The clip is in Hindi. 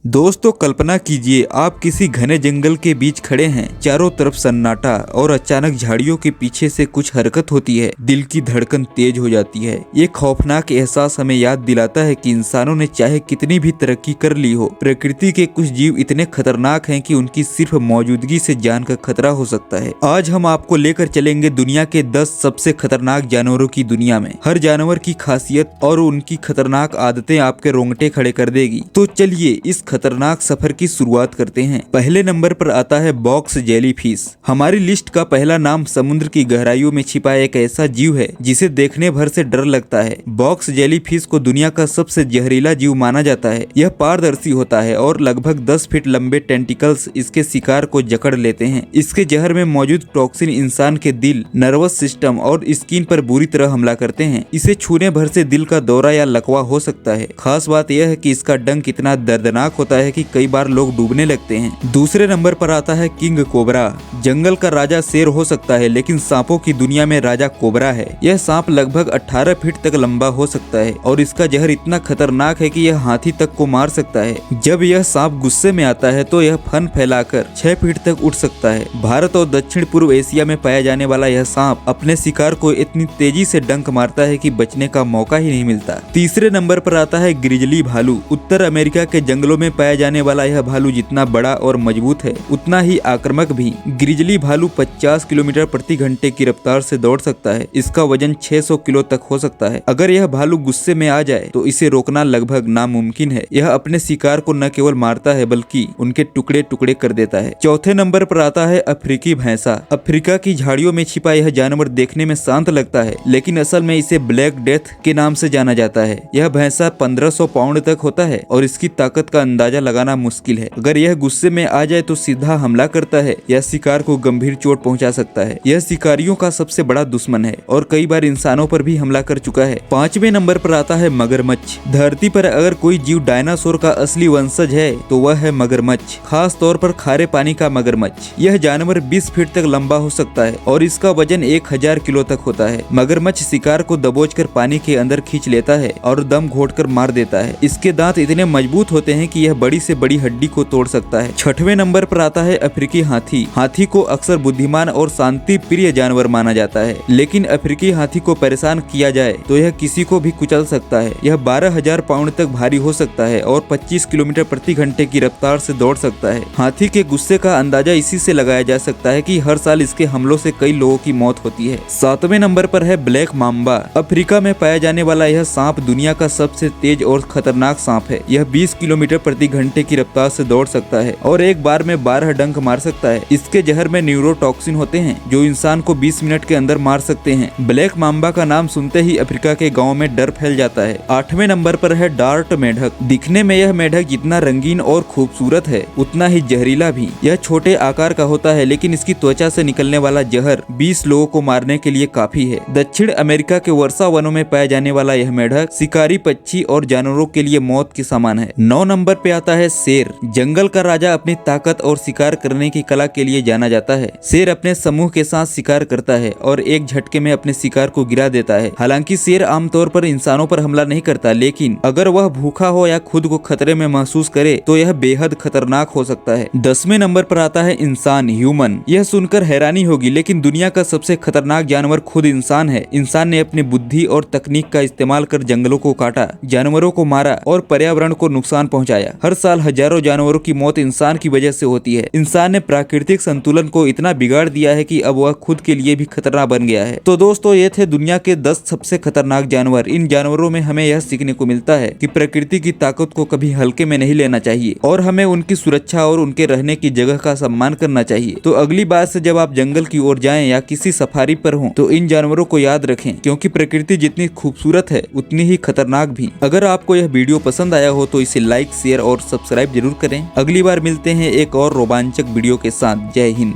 दोस्तों कल्पना कीजिए आप किसी घने जंगल के बीच खड़े हैं, चारों तरफ सन्नाटा और अचानक झाड़ियों के पीछे से कुछ हरकत होती है। दिल की धड़कन तेज हो जाती है। ये खौफनाक एहसास हमें याद दिलाता है कि इंसानों ने चाहे कितनी भी तरक्की कर ली हो, प्रकृति के कुछ जीव इतने खतरनाक हैं कि उनकी सिर्फ मौजूदगी से जान का खतरा हो सकता है। आज हम आपको लेकर चलेंगे दुनिया के 10 सबसे खतरनाक जानवरों की दुनिया में। हर जानवर की खासियत और उनकी खतरनाक आदतें आपके रोंगटे खड़े कर देगी। तो चलिए इस खतरनाक सफर की शुरुआत करते हैं। पहले नंबर पर आता है बॉक्स जेलीफिश। हमारी लिस्ट का पहला नाम समुद्र की गहराइयों में छिपा एक ऐसा जीव है जिसे देखने भर से डर लगता है। बॉक्स जेलीफिश को दुनिया का सबसे जहरीला जीव माना जाता है। यह पारदर्शी होता है और लगभग 10 फीट लंबे टेंटिकल्स इसके शिकार को जकड़ लेते हैं। इसके जहर में मौजूद टॉक्सिन इंसान के दिल, नर्वस सिस्टम और स्किन पर बुरी तरह हमला करते हैं। इसे छूने भर से दिल का दौरा या लकवा हो सकता है। खास बात यह है कि इसका डंक इतना दर्दनाक होता है कि कई बार लोग डूबने लगते हैं। दूसरे नंबर पर आता है किंग कोबरा। जंगल का राजा शेर हो सकता है, लेकिन सांपों की दुनिया में राजा कोबरा है। यह सांप लगभग 18 फीट तक लंबा हो सकता है और इसका जहर इतना खतरनाक है कि यह हाथी तक को मार सकता है। जब यह सांप गुस्से में आता है तो यह फन फैलाकर 6 फीट तक उठ सकता है। भारत और दक्षिण पूर्व एशिया में पाया जाने वाला यह सांप अपने शिकार को इतनी तेजी से डंक मारता है कि बचने का मौका ही नहीं मिलता। तीसरे नंबर पर आता है ग्रिजली भालू। उत्तर अमेरिका के जंगलों में पाया जाने वाला यह भालू जितना बड़ा और मजबूत है, उतना ही आक्रामक भी। ग्रिजली भालू 50 किलोमीटर प्रति घंटे की रफ्तार से दौड़ सकता है। इसका वजन 600 किलो तक हो सकता है। अगर यह भालू गुस्से में आ जाए तो इसे रोकना लगभग नामुमकिन है। यह अपने शिकार को न केवल मारता है बल्कि उनके टुकड़े टुकड़े कर देता है। चौथे नंबर पर आता है अफ्रीकी भैंसा। अफ्रीका की झाड़ियों में छिपा यह जानवर देखने में शांत लगता है, लेकिन असल में इसे ब्लैक डेथ के नाम से जाना जाता है। यह भैंसा 1500 पाउंड तक होता है और इसकी ताकत का अंदाजा लगाना मुश्किल है। अगर यह गुस्से में आ जाए तो सीधा हमला करता है या शिकार को गंभीर चोट पहुंचा सकता है। यह शिकारियों का सबसे बड़ा दुश्मन है और कई बार इंसानों पर भी हमला कर चुका है। पांचवें नंबर पर आता है मगरमच्छ। धरती पर अगर कोई जीव डायनासोर का असली वंशज है तो वह है मगरमच्छ, खास तौर पर खारे पानी का मगरमच्छ। यह जानवर 20 फीट तक लंबा हो सकता है और इसका वजन 1000 किलो तक होता है। मगरमच्छ शिकार को दबोचकर पानी के अंदर खींच लेता है और दम घोटकर मार देता है। इसके दांत इतने मजबूत होते हैं कि यह बड़ी से बड़ी हड्डी को तोड़ सकता है। छठवें नंबर पर आता है अफ्रीकी हाथी। हाथी को अक्सर बुद्धिमान और शांति प्रिय जानवर माना जाता है, लेकिन अफ्रीकी हाथी को परेशान किया जाए तो यह किसी को भी कुचल सकता है। यह 12,000 पाउंड तक भारी हो सकता है और 25 किलोमीटर प्रति घंटे की रफ्तार से दौड़ सकता है। हाथी के गुस्से का अंदाजा इसी से लगाया जा सकता है कि हर साल इसके हमलों से कई लोगों की मौत होती है। सातवें नंबर पर है ब्लैक माम्बा। अफ्रीका में पाया जाने वाला यह सांप दुनिया का सबसे तेज और खतरनाक सांप है। यह 20 किलोमीटर प्रति घंटे की रफ्तार से दौड़ सकता है और एक बार में 12 डंक मार सकता है। इसके जहर में न्यूरोटॉक्सिन होते हैं जो इंसान को 20 मिनट के अंदर मार सकते हैं। ब्लैक माम्बा का नाम सुनते ही अफ्रीका के गाँव में डर फैल जाता है। आठवें नंबर पर है डार्ट मेढक। दिखने में यह मेढक जितना रंगीन और खूबसूरत है उतना ही जहरीला भी। यह छोटे आकार का होता है, लेकिन इसकी त्वचा से निकलने वाला जहर 20 लोगों को मारने के लिए काफी है। दक्षिण अमेरिका के वर्षा वनों में पाया जाने वाला यह मेढक शिकारी, पक्षी और जानवरों के लिए मौत के समान है। 9 नंबर पे आता है शेर। जंगल का राजा अपनी ताकत और शिकार करने की कला के लिए जाना जाता है। शेर अपने समूह के साथ शिकार करता है और एक झटके में अपने शिकार को गिरा देता है। हालांकि शेर आमतौर पर इंसानों पर हमला नहीं करता, लेकिन अगर वह भूखा हो या खुद को खतरे में महसूस करे तो यह बेहद खतरनाक हो सकता है। 10वें नंबर पर आता है इंसान, ह्यूमन। यह सुनकर हैरानी होगी, लेकिन दुनिया का सबसे खतरनाक जानवर खुद इंसान है। इंसान ने अपनी बुद्धि और तकनीक का इस्तेमाल कर जंगलों को काटा, जानवरों को मारा और पर्यावरण को नुकसान पहुंचाया। हर साल हजारों जानवरों की मौत इंसान की वजह से होती है। इंसान ने प्राकृतिक संतुलन को इतना बिगाड़ दिया है कि अब वह खुद के लिए भी खतरा बन गया है। तो दोस्तों, ये थे दुनिया के 10 सबसे खतरनाक जानवर। इन जानवरों में हमें यह सीखने को मिलता है कि प्रकृति की ताकत को कभी हल्के में नहीं लेना चाहिए और हमें उनकी सुरक्षा और उनके रहने की जगह का सम्मान करना चाहिए। तो अगली बार से जब आप जंगल की ओर जाएं या किसी सफारी पर हों तो इन जानवरों को याद रखें, क्योंकि प्रकृति जितनी खूबसूरत है उतनी ही खतरनाक भी। अगर आपको यह वीडियो पसंद आया हो तो इसे लाइक, शेयर और सब्सक्राइब जरूर करें। अगली बार मिलते हैं एक और रोमांचक वीडियो के साथ। जय हिंद।